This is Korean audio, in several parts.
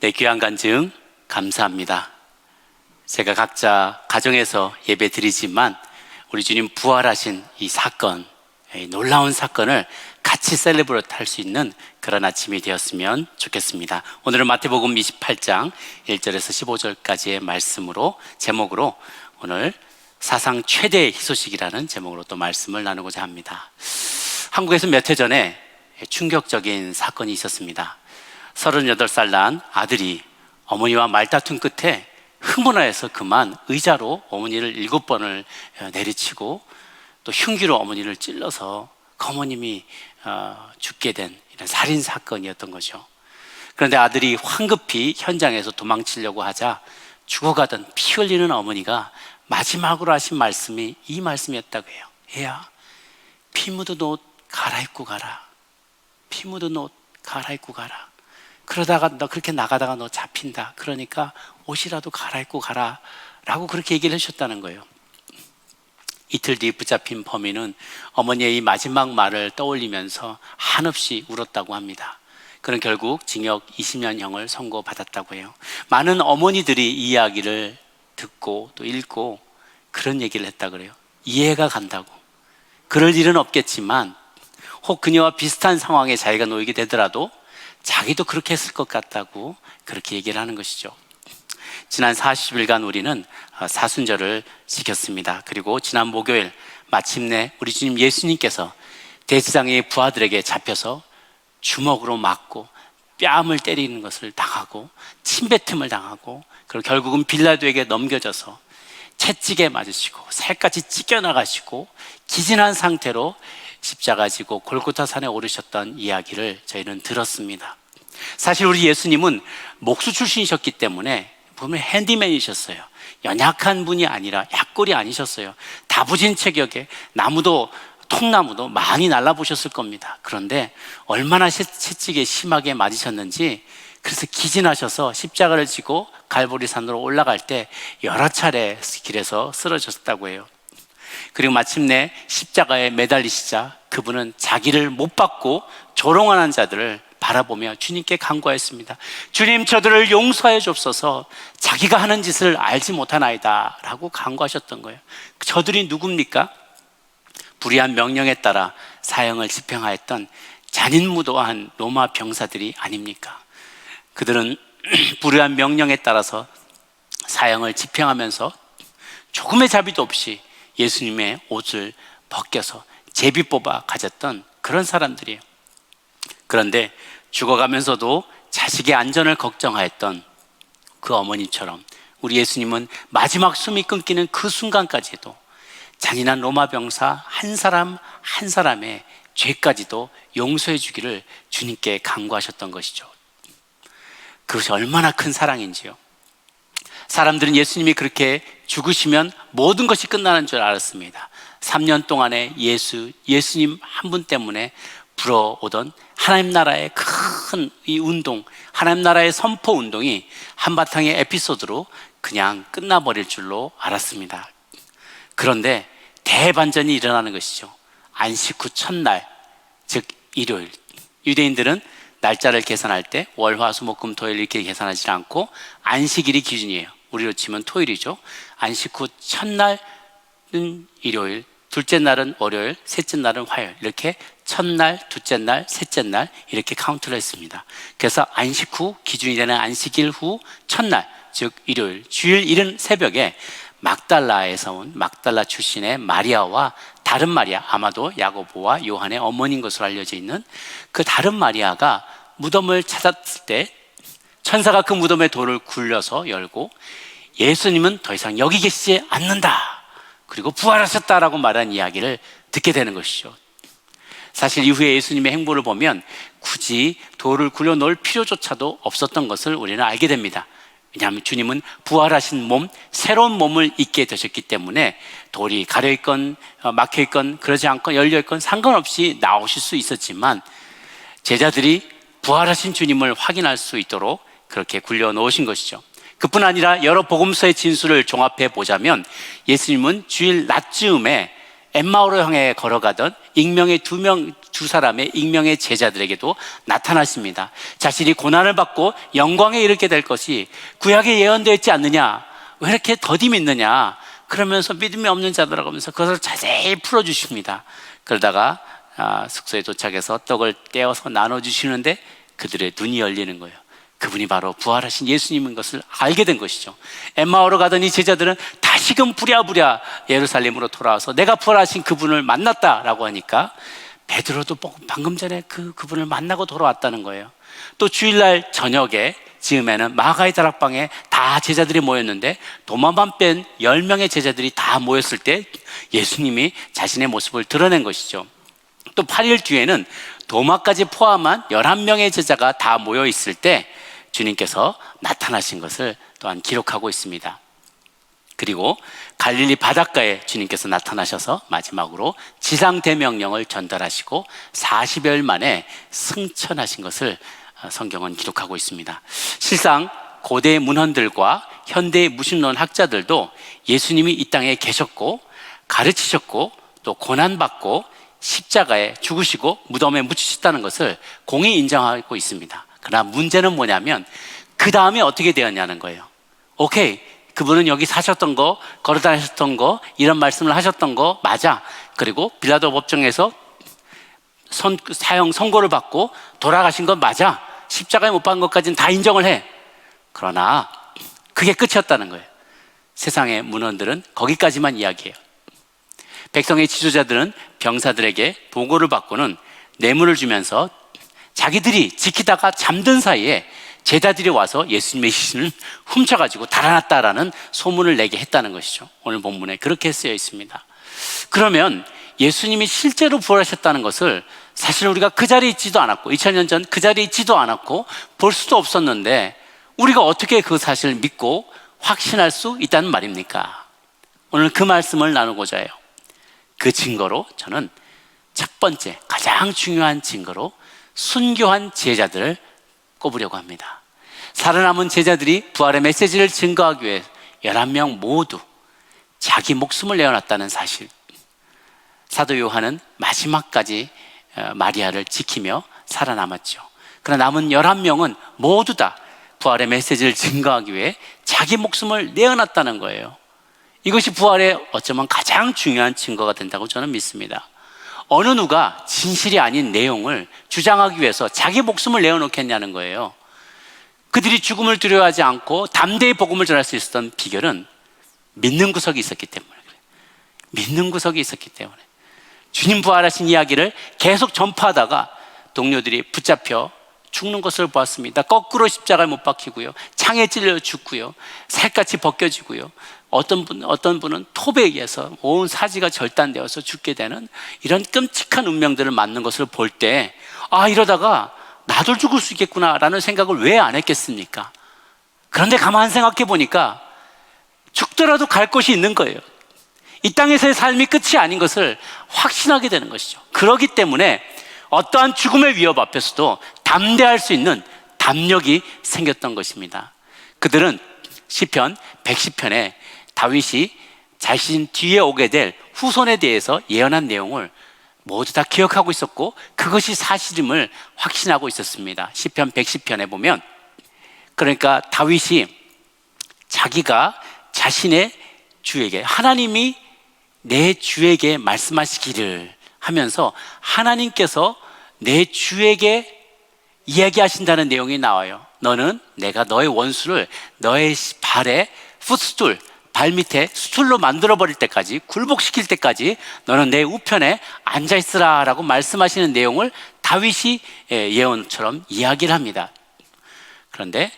네, 귀한 간증 감사합니다. 제가 각자 가정에서 예배 드리지만 우리 주님 부활하신 이 사건, 이 놀라운 사건을 같이 셀레브레이트 할 수 있는 그런 아침이 되었으면 좋겠습니다. 오늘은 마태복음 28장 1절에서 15절까지의 말씀으로, 제목으로 오늘 사상 최대의 희소식이라는 제목으로 또 말씀을 나누고자 합니다. 한국에서 몇 해 전에 충격적인 사건이 있었습니다. 38살 난 아들이 어머니와 말다툼 끝에 흥분하여서 그만 의자로 어머니를 7번을 내리치고 또 흉기로 어머니를 찔러서 어머님이 죽게 된 이런 살인 사건이었던 거죠. 그런데 아들이 황급히 현장에서 도망치려고 하자 죽어가던 피 흘리는 어머니가 마지막으로 하신 말씀이 이 말씀이었다고 해요. 애야, 피 묻은 옷 갈아입고 가라. 피 묻은 옷 갈아입고 가라. 그러다가 너 그렇게 나가다가 너 잡힌다. 그러니까 옷이라도 갈아입고 가라 라고 그렇게 얘기를 해주셨다는 거예요. 이틀 뒤 붙잡힌 범인은 어머니의 이 마지막 말을 떠올리면서 한없이 울었다고 합니다. 그는 결국 징역 20년형을 선고받았다고 해요. 많은 어머니들이 이 이야기를 듣고 또 읽고 그런 얘기를 했다 그래요. 이해가 간다고. 그럴 일은 없겠지만 혹 그녀와 비슷한 상황에 자기가 놓이게 되더라도 자기도 그렇게 했을 것 같다고 그렇게 얘기를 하는 것이죠. 지난 40일간 우리는 사순절을 지켰습니다. 그리고 지난 목요일 마침내 우리 주님 예수님께서 대제사장의 부하들에게 잡혀서 주먹으로 맞고 뺨을 때리는 것을 당하고 침뱉음을 당하고 그리고 결국은 빌라도에게 넘겨져서 채찍에 맞으시고 살갗이 찢겨나가시고 기진한 상태로 십자가 지고 골고타 산에 오르셨던 이야기를 저희는 들었습니다. 사실 우리 예수님은 목수 출신이셨기 때문에 보면 핸디맨이셨어요. 연약한 분이 아니라 약골이 아니셨어요. 다부진 체격에 나무도 통나무도 많이 날라보셨을 겁니다. 그런데 얼마나 채찍에 심하게 맞으셨는지 그래서 기진하셔서 십자가를 지고 갈보리산으로 올라갈 때 여러 차례 길에서 쓰러졌다고 해요. 그리고 마침내 십자가에 매달리시자 그분은 자기를 못 받고 조롱하는 자들을 바라보며 주님께 간구하였습니다. 주님, 저들을 용서해 주옵소서. 자기가 하는 짓을 알지 못하나이다 라고 간구하셨던 거예요. 저들이 누굽니까? 불의한 명령에 따라 사형을 집행하였던 잔인무도한 로마 병사들이 아닙니까? 그들은 불의한 명령에 따라서 사형을 집행하면서 조금의 자비도 없이 예수님의 옷을 벗겨서 제비 뽑아 가졌던 그런 사람들이에요. 그런데 죽어가면서도 자식의 안전을 걱정하였던 그 어머니처럼 우리 예수님은 마지막 숨이 끊기는 그 순간까지도 잔인한 로마 병사 한 사람 한 사람의 죄까지도 용서해 주기를 주님께 간구하셨던 것이죠. 그것이 얼마나 큰 사랑인지요. 사람들은 예수님이 그렇게 죽으시면 모든 것이 끝나는 줄 알았습니다. 3년 동안에 예수님 한 분 때문에 불어오던 하나님 나라의 큰 이 운동, 하나님 나라의 선포 운동이 한바탕의 에피소드로 그냥 끝나버릴 줄로 알았습니다. 그런데 대반전이 일어나는 것이죠. 안식 후 첫날, 즉 일요일. 유대인들은 날짜를 계산할 때 월, 화, 수, 목, 금, 토일 이렇게 계산하지 않고 안식일이 기준이에요. 우리로 치면 토일이죠. 안식 후 첫날은 일요일, 둘째 날은 월요일, 셋째 날은 화요일. 이렇게 첫날, 둘째 날, 셋째 날 이렇게 카운트를 했습니다. 그래서 안식 후 기준이 되는 안식일 후 첫날, 즉 일요일, 주일 이른 새벽에 막달라에서 온 막달라 출신의 마리아와 다른 마리아, 아마도 야고보와 요한의 어머니인 것으로 알려져 있는 그 다른 마리아가 무덤을 찾았을 때 천사가 그 무덤의 돌을 굴려서 열고 예수님은 더 이상 여기 계시지 않는다, 그리고 부활하셨다라고 말한 이야기를 듣게 되는 것이죠. 사실 이후에 예수님의 행보를 보면 굳이 돌을 굴려 놓을 필요조차도 없었던 것을 우리는 알게 됩니다. 왜냐하면 주님은 부활하신 몸, 새로운 몸을 입게 되셨기 때문에 돌이 가려있건 막혀있건 그러지 않건 열려있건 상관없이 나오실 수 있었지만 제자들이 부활하신 주님을 확인할 수 있도록 그렇게 굴려 놓으신 것이죠. 그뿐 아니라 여러 복음서의 진술을 종합해 보자면 예수님은 주일 낮 즈음에 엠마오로 향해 걸어가던 익명의 두 사람의 익명의 제자들에게도 나타나십니다. 자신이 고난을 받고 영광에 이르게 될 것이 구약에 예언되어 있지 않느냐, 왜 이렇게 더디 믿느냐, 그러면서 믿음이 없는 자들라고 하면서 그것을 자세히 풀어주십니다. 그러다가 숙소에 도착해서 떡을 떼어서 나눠주시는데 그들의 눈이 열리는 거예요. 그분이 바로 부활하신 예수님인 것을 알게 된 것이죠. 엠마오로 가던 이 제자들은 다시금 부랴부랴 예루살렘으로 돌아와서 내가 부활하신 그분을 만났다라고 하니까 베드로도 방금 전에 그분을 만나고 돌아왔다는 거예요. 또 주일날 저녁에 즈음에는 마가의 다락방에 다 제자들이 모였는데 도마만 뺀 10명의 제자들이 다 모였을 때 예수님이 자신의 모습을 드러낸 것이죠. 또 8일 뒤에는 도마까지 포함한 11명의 제자가 다 모여 있을 때 주님께서 나타나신 것을 또한 기록하고 있습니다. 그리고 갈릴리 바닷가에 주님께서 나타나셔서 마지막으로 지상대명령을 전달하시고 40여 만에 승천하신 것을 성경은 기록하고 있습니다. 실상 고대 문헌들과 현대 무신론 학자들도 예수님이 이 땅에 계셨고 가르치셨고 또 고난받고 십자가에 죽으시고 무덤에 묻히셨다는 것을 공히 인정하고 있습니다. 그러나 문제는 뭐냐면 그 다음에 어떻게 되었냐는 거예요. 오케이, 그분은 여기 사셨던 거, 걸어다니셨던 거, 이런 말씀을 하셨던 거 맞아. 그리고 빌라도 법정에서 사형 선고를 받고 돌아가신 건 맞아. 십자가에 못 박은 것까지는 다 인정을 해. 그러나 그게 끝이었다는 거예요. 세상의 문헌들은 거기까지만 이야기해요. 백성의 지도자들은 병사들에게 보고를 받고는 뇌물을 주면서 자기들이 지키다가 잠든 사이에 제자들이 와서 예수님의 시신을 훔쳐가지고 달아났다라는 소문을 내게 했다는 것이죠. 오늘 본문에 그렇게 쓰여 있습니다. 그러면 예수님이 실제로 부활하셨다는 것을 사실 우리가 그 자리에 있지도 않았고 2000년 전 그 자리에 있지도 않았고 볼 수도 없었는데 우리가 어떻게 그 사실을 믿고 확신할 수 있다는 말입니까? 오늘 그 말씀을 나누고자 해요. 그 증거로 저는 첫 번째 가장 중요한 증거로 순교한 제자들을 꼽으려고 합니다. 살아남은 제자들이 부활의 메시지를 증거하기 위해 11명 모두 자기 목숨을 내어놨다는 사실. 사도 요한은 마지막까지 마리아를 지키며 살아남았죠. 그러나 남은 11명은 모두 다 부활의 메시지를 증거하기 위해 자기 목숨을 내어놨다는 거예요. 이것이 부활의 어쩌면 가장 중요한 증거가 된다고 저는 믿습니다. 어느 누가 진실이 아닌 내용을 주장하기 위해서 자기 목숨을 내어놓겠냐는 거예요. 그들이 죽음을 두려워하지 않고 담대히 복음을 전할 수 있었던 비결은 믿는 구석이 있었기 때문에 그래요. 믿는 구석이 있었기 때문에 주님 부활하신 이야기를 계속 전파하다가 동료들이 붙잡혀 죽는 것을 보았습니다. 거꾸로 십자가에 못 박히고요, 창에 찔려 죽고요, 살갗이 벗겨지고요, 어떤 분은 톱에 의해서 온 사지가 절단되어서 죽게 되는 이런 끔찍한 운명들을 맞는 것을 볼 때 이러다가 나도 죽을 수 있겠구나라는 생각을 왜 안 했겠습니까? 그런데 가만 생각해 보니까 죽더라도 갈 곳이 있는 거예요. 이 땅에서의 삶이 끝이 아닌 것을 확신하게 되는 것이죠. 그렇기 때문에 어떠한 죽음의 위협 앞에서도 담대할 수 있는 담력이 생겼던 것입니다. 그들은 시편 110편에 다윗이 자신 뒤에 오게 될 후손에 대해서 예언한 내용을 모두 다 기억하고 있었고 그것이 사실임을 확신하고 있었습니다. 시편 110편에 보면 그러니까 다윗이 자기가 자신의 주에게 하나님이 내 주에게 말씀하시기를 하면서 하나님께서 내 주에게 이야기하신다는 내용이 나와요. 너는 내가 너의 원수를 너의 발에 풋스툴, 발 밑에 스툴로 만들어버릴 때까지, 굴복시킬 때까지 너는 내 우편에 앉아있으라 라고 말씀하시는 내용을 다윗이 예언처럼 이야기를 합니다. 그런데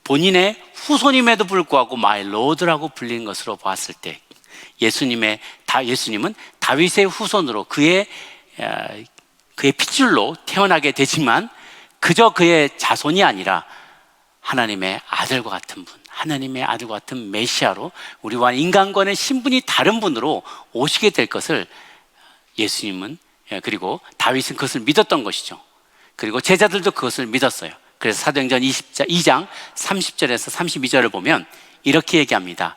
본인의 후손임에도 불구하고 마이 로드라고 불리는 것으로 보았을 때 예수님은 다윗의 후손으로 그의 핏줄로 태어나게 되지만 그저 그의 자손이 아니라 하나님의 아들과 같은 분, 하나님의 아들과 같은 메시아로 우리와 인간과는 신분이 다른 분으로 오시게 될 것을 예수님은 그리고 다윗은 그것을 믿었던 것이죠. 그리고 제자들도 그것을 믿었어요. 그래서 사도행전 2장 30절에서 32절을 보면 이렇게 얘기합니다.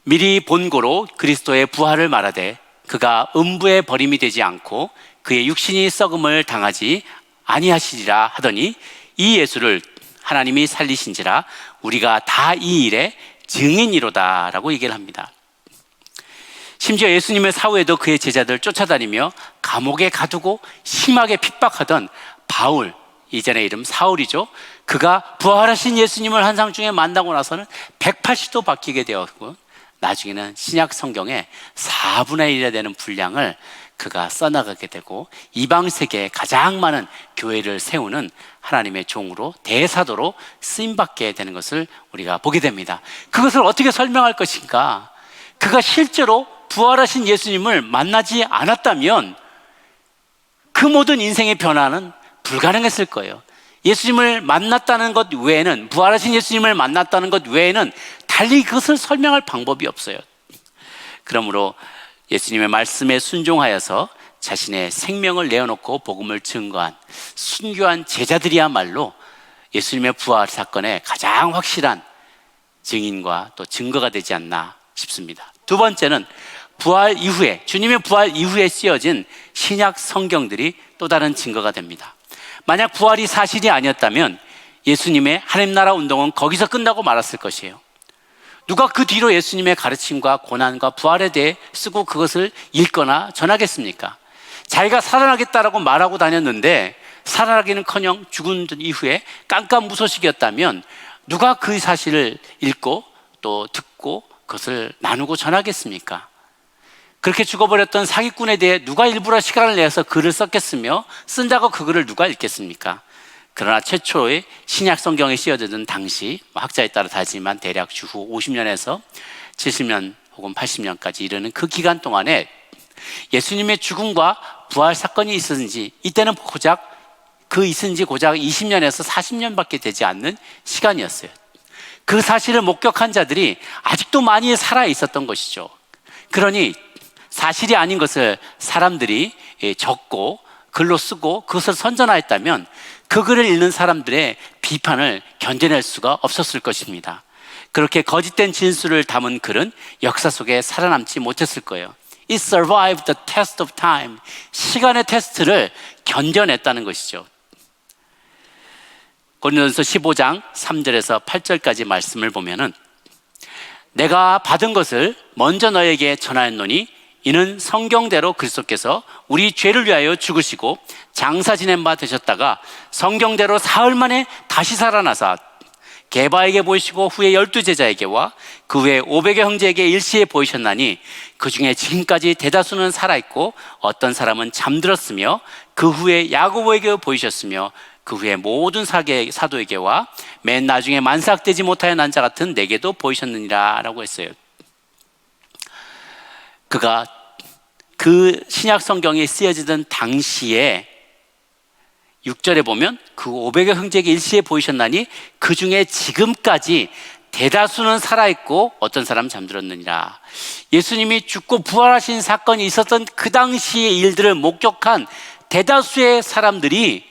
미리 본고로 그리스도의 부활을 말하되 그가 음부에 버림이 되지 않고 그의 육신이 썩음을 당하지 아니하시리라 하더니 이 예수를 하나님이 살리신지라 우리가 다 이 일의 증인이로다 라고 얘기를 합니다. 심지어 예수님의 사후에도 그의 제자들 쫓아다니며 감옥에 가두고 심하게 핍박하던 바울, 이전의 이름 사울이죠. 그가 부활하신 예수님을 한상중에 만나고 나서는 180도 바뀌게 되었고 나중에는 신약 성경의 4분의 1에 되는 분량을 그가 써나가게 되고 이방 세계에 가장 많은 교회를 세우는 하나님의 종으로 대사도로 쓰임받게 되는 것을 우리가 보게 됩니다. 그것을 어떻게 설명할 것인가? 그가 실제로 부활하신 예수님을 만나지 않았다면 그 모든 인생의 변화는 불가능했을 거예요. 예수님을 만났다는 것 외에는, 부활하신 예수님을 만났다는 것 외에는 달리 그것을 설명할 방법이 없어요. 그러므로 예수님의 말씀에 순종하여서 자신의 생명을 내어놓고 복음을 증거한 순교한 제자들이야말로 예수님의 부활 사건의 가장 확실한 증인과 또 증거가 되지 않나 싶습니다. 두 번째는 부활 이후에, 주님의 부활 이후에 쓰여진 신약 성경들이 또 다른 증거가 됩니다. 만약 부활이 사실이 아니었다면 예수님의 하나님 나라 운동은 거기서 끝나고 말았을 것이에요. 누가 그 뒤로 예수님의 가르침과 고난과 부활에 대해 쓰고 그것을 읽거나 전하겠습니까? 자기가 살아나겠다라고 말하고 다녔는데 살아나기는커녕 죽은 이후에 깜깜무소식이었다면 누가 그 사실을 읽고 또 듣고 그것을 나누고 전하겠습니까? 그렇게 죽어버렸던 사기꾼에 대해 누가 일부러 시간을 내서 글을 썼겠으며 쓴다고 그 글을 누가 읽겠습니까? 그러나 최초의 신약 성경에 씌워지던 당시, 학자에 따라 다르지만 대략 주후 50년에서 70년 혹은 80년까지 이르는 그 기간 동안에 예수님의 죽음과 부활 사건이 있었는지, 이때는 고작 20년에서 40년밖에 되지 않는 시간이었어요. 그 사실을 목격한 자들이 아직도 많이 살아 있었던 것이죠. 그러니 사실이 아닌 것을 사람들이 적고 글로 쓰고 그것을 선전하였다면 그 글을 읽는 사람들의 비판을 견뎌낼 수가 없었을 것입니다. 그렇게 거짓된 진술을 담은 글은 역사 속에 살아남지 못했을 거예요. It survived the test of time. 시간의 테스트를 견뎌냈다는 것이죠. 고린도전서 15장 3절에서 8절까지 말씀을 보면은 내가 받은 것을 먼저 너에게 전하였노니 이는 성경대로 그리스도께서 우리 죄를 위하여 죽으시고 장사 지낸 바 되셨다가 성경대로 사흘 만에 다시 살아나사 게바에게 보이시고 후에 12제자에게와 그 후에 500여 형제에게 일시에 보이셨나니 그 중에 지금까지 대다수는 살아있고 어떤 사람은 잠들었으며 그 후에 야고보에게 보이셨으며 그 후에 모든 사도에게와 맨 나중에 만삭되지 못하여 난 자 같은 내게도 보이셨느니라 라고 했어요. 그가 그 신약 성경에 쓰여지던 당시에 6절에 보면 그 500여 형제에게 일시에 보이셨나니 그 중에 지금까지 대다수는 살아있고 어떤 사람 잠들었느니라. 예수님이 죽고 부활하신 사건이 있었던 그 당시의 일들을 목격한 대다수의 사람들이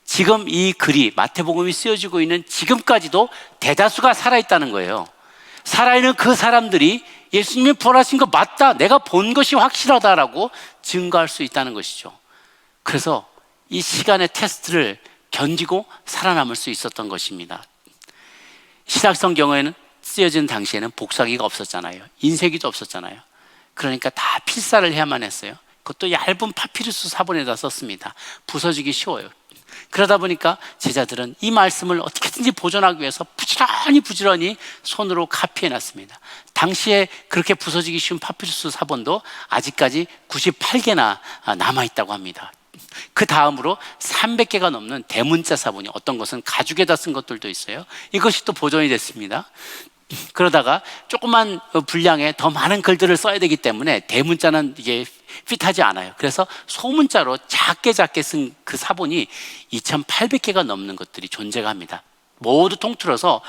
지금 이 글이 마태복음이 쓰여지고 있는 지금까지도 대다수가 살아있다는 거예요. 살아있는 그 사람들이 예수님이 부활하신 거 맞다, 내가 본 것이 확실하다라고 증거할 수 있다는 것이죠. 그래서 이 시간의 테스트를 견디고 살아남을 수 있었던 것입니다. 신약 성경에는 쓰여진 당시에는 복사기가 없었잖아요. 인쇄기도 없었잖아요. 그러니까 다 필사를 해야만 했어요. 그것도 얇은 파피루스 사본에다 썼습니다. 부서지기 쉬워요. 그러다 보니까 제자들은 이 말씀을 어떻게든지 보존하기 위해서 부지런히 손으로 카피해놨습니다. 당시에 그렇게 부서지기 쉬운 파피루스 사본도 아직까지 98개나 남아있다고 합니다. 그 다음으로 300개가 넘는 대문자 사본이, 어떤 것은 가죽에다 쓴 것들도 있어요. 이것이 또 보존이 됐습니다. 그러다가 조그만 분량의 더 많은 글들을 써야 되기 때문에 대문자는 이게 핏하지 않아요. 그래서 소문자로 작게 쓴 그 사본이 2,800개가 넘는 것들이 존재가 합니다. 모두 통틀어서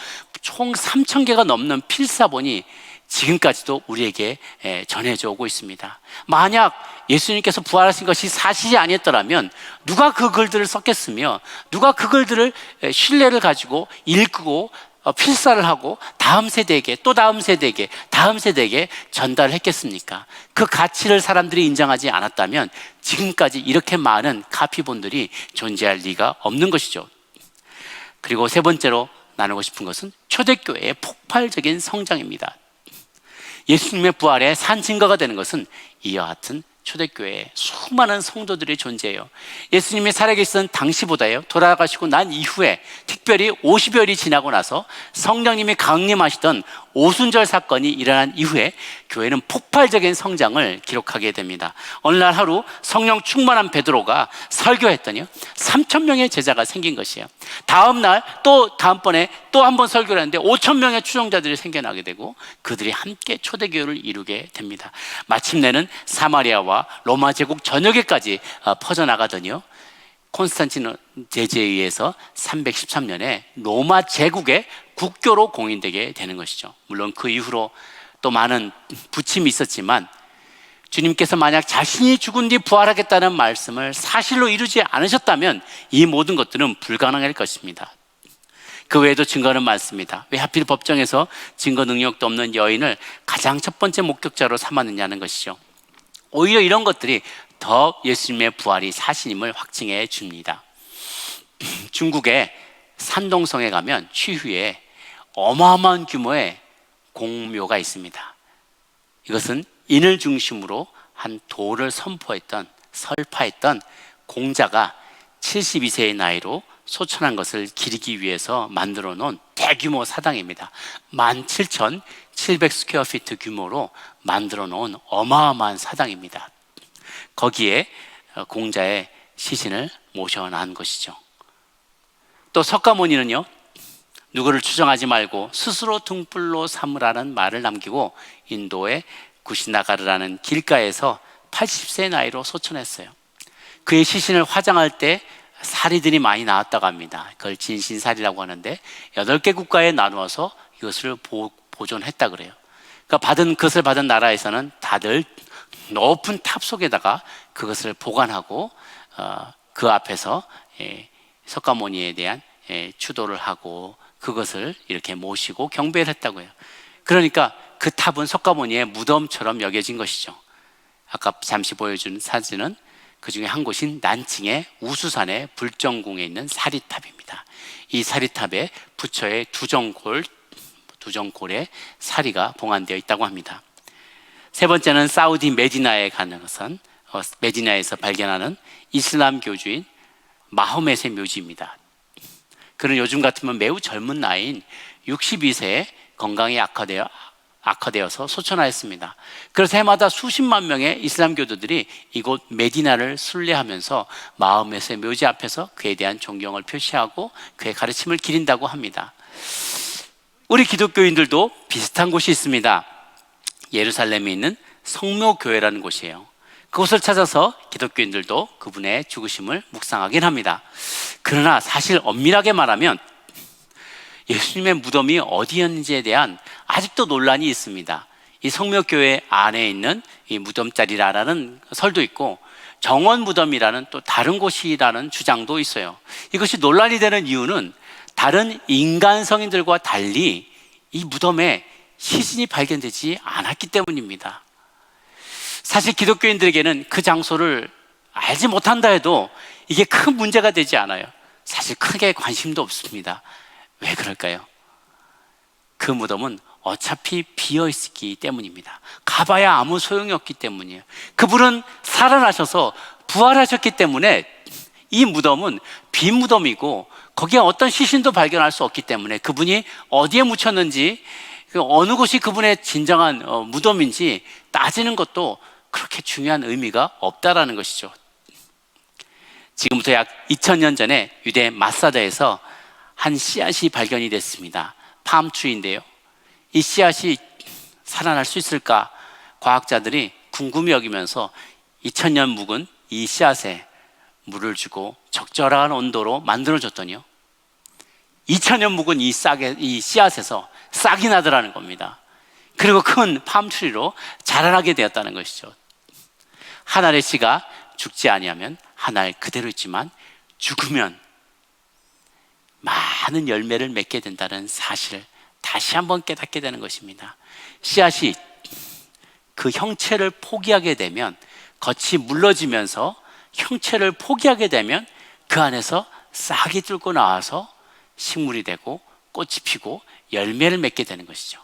총 3,000개가 넘는 필사본이 지금까지도 우리에게 전해져 오고 있습니다. 만약 예수님께서 부활하신 것이 사실이 아니었더라면 누가 그 글들을 썼겠으며 누가 그 글들을 신뢰를 가지고 읽고 필사를 하고 다음 세대에게, 또 다음 세대에게, 다음 세대에게 전달을 했겠습니까? 그 가치를 사람들이 인정하지 않았다면 지금까지 이렇게 많은 카피본들이 존재할 리가 없는 것이죠. 그리고 세 번째로 나누고 싶은 것은 초대교회의 폭발적인 성장입니다. 예수님의 부활의 산 증거가 되는 것은 이와 같은 초대교회에 수많은 성도들이 존재해요. 예수님이 살아계시던 당시보다요, 돌아가시고 난 이후에, 특별히 50여일이 지나고 나서 성령님이 강림하시던 오순절 사건이 일어난 이후에 교회는 폭발적인 성장을 기록하게 됩니다. 어느 날 하루 성령 충만한 베드로가 설교했더니요, 3,000명의 제자가 생긴 것이에요. 다음 날 또 다음번에 또 한 번 설교를 했는데 5,000명의 추종자들이 생겨나게 되고 그들이 함께 초대교회를 이루게 됩니다. 마침내는 사마리아와 로마 제국 전역에까지 퍼져나가더니요, 콘스탄티노 제제에 의해서 313년에 로마 제국의 국교로 공인되게 되는 것이죠. 물론 그 이후로 또 많은 부침이 있었지만 주님께서 만약 자신이 죽은 뒤 부활하겠다는 말씀을 사실로 이루지 않으셨다면 이 모든 것들은 불가능할 것입니다. 그 외에도 증거는 많습니다. 왜 하필 법정에서 증거 능력도 없는 여인을 가장 첫 번째 목격자로 삼았느냐는 것이죠. 오히려 이런 것들이 더 예수님의 부활이 사실임을 확증해 줍니다. 중국의 산동성에 가면 취후에 어마어마한 규모의 공묘가 있습니다. 이것은 인을 중심으로 한 도를 설파했던 공자가 72세의 나이로 소천한 것을 기리기 위해서 만들어 놓은 대규모 사당입니다. 17,700스퀘어피트 규모로 만들어 놓은 어마어마한 사당입니다. 거기에 공자의 시신을 모셔놓은 것이죠. 또 석가모니는요, 누구를 추정하지 말고 스스로 등불로 삼으라는 말을 남기고 인도의 구시나가르라는 길가에서 80세 나이로 소천했어요. 그의 시신을 화장할 때 사리들이 많이 나왔다고 합니다. 그걸 진신사리라고 하는데 8개 국가에 나누어서 이것을 보존했다 그래요. 그러니까 그것을 받은 나라에서는 다들 높은 탑 속에다가 그것을 보관하고 그 앞에서 석가모니에 대한 추도를 하고 그것을 이렇게 모시고 경배를 했다고 해요. 그러니까 그 탑은 석가모니의 무덤처럼 여겨진 것이죠. 아까 잠시 보여준 사진은 그 중에 한 곳인 난칭의 우수산의 불정궁에 있는 사리탑입니다. 이 사리탑에 부처의 두정골에 사리가 봉안되어 있다고 합니다. 세 번째는 사우디 메디나에 가는 것은 메디나에서 발견하는 이슬람 교주인 마호멧의 묘지입니다. 그는 요즘 같으면 매우 젊은 나이인 62세에 건강이 악화되어서 소천하였습니다. 그래서 해마다 수십만 명의 이슬람 교도들이 이곳 메디나를 순례하면서 마호멧의 묘지 앞에서 그에 대한 존경을 표시하고 그의 가르침을 기린다고 합니다. 우리 기독교인들도 비슷한 곳이 있습니다. 예루살렘에 있는 성묘교회라는 곳이에요. 그곳을 찾아서 기독교인들도 그분의 죽으심을 묵상하긴 합니다. 그러나 사실 엄밀하게 말하면 예수님의 무덤이 어디였는지에 대한 아직도 논란이 있습니다. 이 성묘교회 안에 있는 이 무덤자리라는 설도 있고 정원 무덤이라는 또 다른 곳이라는 주장도 있어요. 이것이 논란이 되는 이유는 다른 인간 성인들과 달리 이 무덤에 시신이 발견되지 않았기 때문입니다. 사실 기독교인들에게는 그 장소를 알지 못한다 해도 이게 큰 문제가 되지 않아요. 사실 크게 관심도 없습니다. 왜 그럴까요? 그 무덤은 어차피 비어있기 때문입니다. 가봐야 아무 소용이 없기 때문이에요. 그분은 살아나셔서 부활하셨기 때문에 이 무덤은 빈 무덤이고 거기에 어떤 시신도 발견할 수 없기 때문에 그분이 어디에 묻혔는지 어느 곳이 그분의 진정한 무덤인지 따지는 것도 그렇게 중요한 의미가 없다라는 것이죠. 지금부터 약 2000년 전에 유대 마사다에서 한 씨앗이 발견이 됐습니다. 팜트리인데요. 이 씨앗이 살아날 수 있을까? 과학자들이 궁금히 여기면서 2000년 묵은 이 씨앗에 물을 주고 적절한 온도로 만들어줬더니요, 2000년 묵은 이 씨앗에서 싹이 나더라는 겁니다. 그리고 큰 팜트리로 자라나게 되었다는 것이죠. 한 알의 씨가 죽지 아니하면 한 알 그대로 있지만 죽으면 많은 열매를 맺게 된다는 사실을 다시 한번 깨닫게 되는 것입니다. 씨앗이 그 형체를 포기하게 되면, 겉이 물러지면서 형체를 포기하게 되면 그 안에서 싹이 뚫고 나와서 식물이 되고 꽃이 피고 열매를 맺게 되는 것이죠.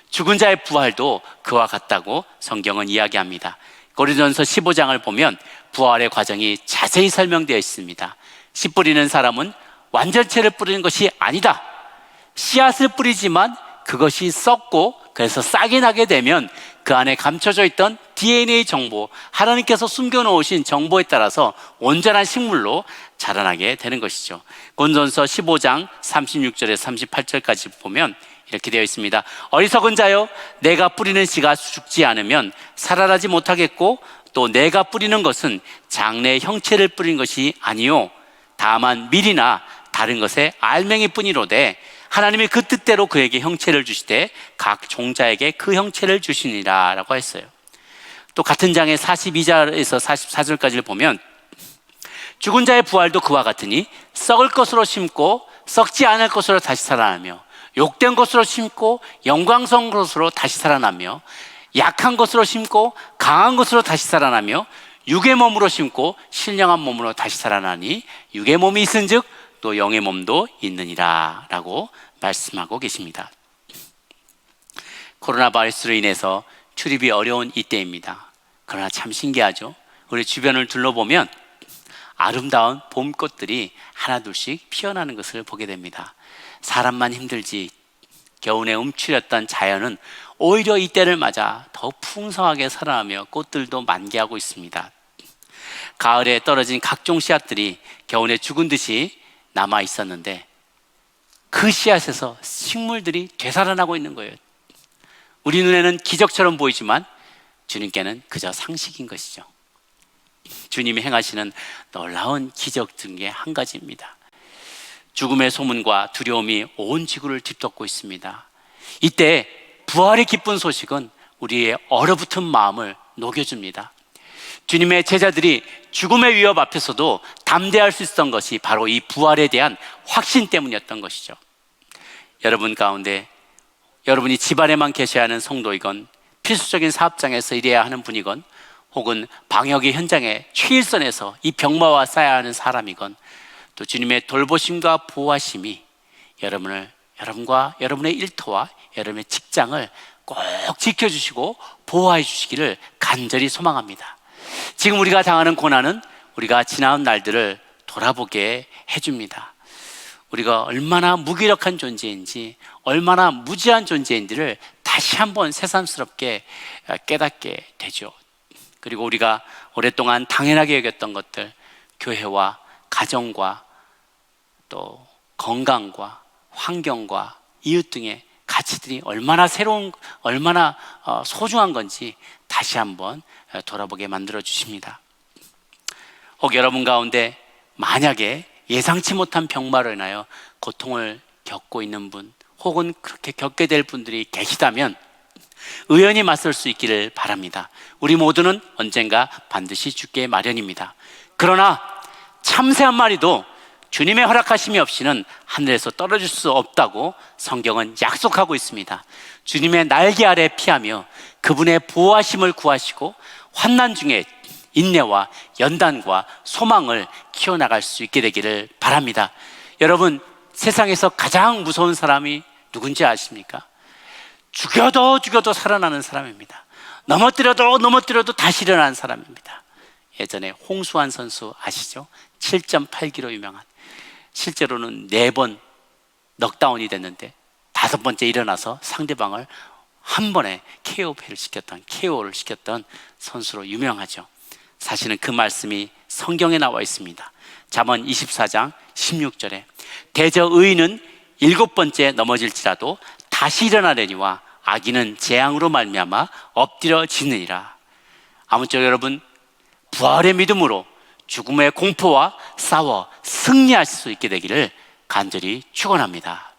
죽은 자의 부활도 그와 같다고 성경은 이야기합니다. 고린도전서 15장을 보면 부활의 과정이 자세히 설명되어 있습니다. 씨 뿌리는 사람은 완전체를 뿌리는 것이 아니다. 씨앗을 뿌리지만 그것이 썩고 그래서 싹이 나게 되면 그 안에 감춰져 있던 DNA 정보, 하나님께서 숨겨놓으신 정보에 따라서 온전한 식물로 자라나게 되는 것이죠. 고린도전서 15장 36절에서 38절까지 보면 이렇게 되어 있습니다. 어리석은 자여, 내가 뿌리는 씨가 죽지 않으면 살아나지 못하겠고, 또 내가 뿌리는 것은 장래의 형체를 뿌린 것이 아니요 다만 밀이나 다른 것의 알맹이뿐이로되 하나님이 그 뜻대로 그에게 형체를 주시되 각 종자에게 그 형체를 주시니라 라고 했어요. 또 같은 장의 42절에서 44절까지를 보면 죽은 자의 부활도 그와 같으니 썩을 것으로 심고 썩지 않을 것으로 다시 살아나며, 욕된 것으로 심고 영광스러운 것으로 다시 살아나며, 약한 것으로 심고 강한 것으로 다시 살아나며, 육의 몸으로 심고 신령한 몸으로 다시 살아나니 육의 몸이 있은즉 또 영의 몸도 있느니라 라고 말씀하고 계십니다. 코로나 바이러스로 인해서 출입이 어려운 이때입니다. 그러나 참 신기하죠. 우리 주변을 둘러보면 아름다운 봄꽃들이 하나둘씩 피어나는 것을 보게 됩니다. 사람만 힘들지 겨우내 움츠렸던 자연은 오히려 이때를 맞아 더 풍성하게 살아나며 꽃들도 만개하고 있습니다. 가을에 떨어진 각종 씨앗들이 겨우내 죽은 듯이 남아 있었는데 그 씨앗에서 식물들이 되살아나고 있는 거예요. 우리 눈에는 기적처럼 보이지만 주님께는 그저 상식인 것이죠. 주님이 행하시는 놀라운 기적 중에 한 가지입니다. 죽음의 소문과 두려움이 온 지구를 뒤덮고 있습니다. 이때 부활의 기쁜 소식은 우리의 얼어붙은 마음을 녹여줍니다. 주님의 제자들이 죽음의 위협 앞에서도 담대할 수 있었던 것이 바로 이 부활에 대한 확신 때문이었던 것이죠. 여러분 가운데 여러분이 집안에만 계셔야 하는 성도이건 필수적인 사업장에서 일해야 하는 분이건 혹은 방역의 현장에 최일선에서 이 병마와 싸야 하는 사람이건 또 주님의 돌보심과 보호하심이 여러분과 여러분의 일터와 여러분의 직장을 꼭 지켜주시고 보호해 주시기를 간절히 소망합니다. 지금 우리가 당하는 고난은 우리가 지나온 날들을 돌아보게 해줍니다. 우리가 얼마나 무기력한 존재인지, 얼마나 무지한 존재인지를 다시 한번 새삼스럽게 깨닫게 되죠. 그리고 우리가 오랫동안 당연하게 여겼던 것들, 교회와 가정과 또 건강과 환경과 이웃 등의 가치들이 얼마나 얼마나 소중한 건지 다시 한번 돌아보게 만들어 주십니다. 혹 여러분 가운데 만약에 예상치 못한 병마로 인하여 고통을 겪고 있는 분, 혹은 그렇게 겪게 될 분들이 계시다면 의연히 맞설 수 있기를 바랍니다. 우리 모두는 언젠가 반드시 죽게 마련입니다. 그러나 참새 한 마리도 주님의 허락하심이 없이는 하늘에서 떨어질 수 없다고 성경은 약속하고 있습니다. 주님의 날개 아래 피하며 그분의 보호하심을 구하시고 환난 중에 인내와 연단과 소망을 키워나갈 수 있게 되기를 바랍니다. 여러분, 세상에서 가장 무서운 사람이 누군지 아십니까? 죽여도 살아나는 사람입니다. 넘어뜨려도 다시 일어나는 사람입니다. 예전에 홍수환 선수 아시죠? 7.8kg 유명한, 실제로는 4번 넉다운이 됐는데 5번째 일어나서 상대방을 한 번에 KO를 시켰던 선수로 유명하죠. 사실은 그 말씀이 성경에 나와 있습니다. 잠언 24장 16절에 대저 의인은 7번째 넘어질지라도 다시 일어나려니와 악인은 재앙으로 말미암아 엎드려 지느니라. 아무쪼록 여러분, 부활의 믿음으로 죽음의 공포와 싸워 승리할 수 있게 되기를 간절히 축원합니다.